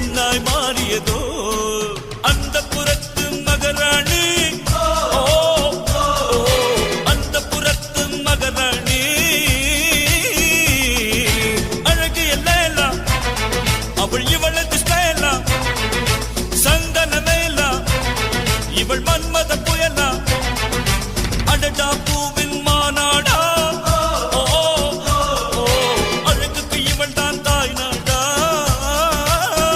பெண்ணாய் மாறியதோ அந்த புறத்து மகராணி. அந்த புறத்து மகராணி அழகு எல்லாம் அவள் இவளது ஸ்டைலா சந்தன மேலா இவள் மன்மத புயலா அடடா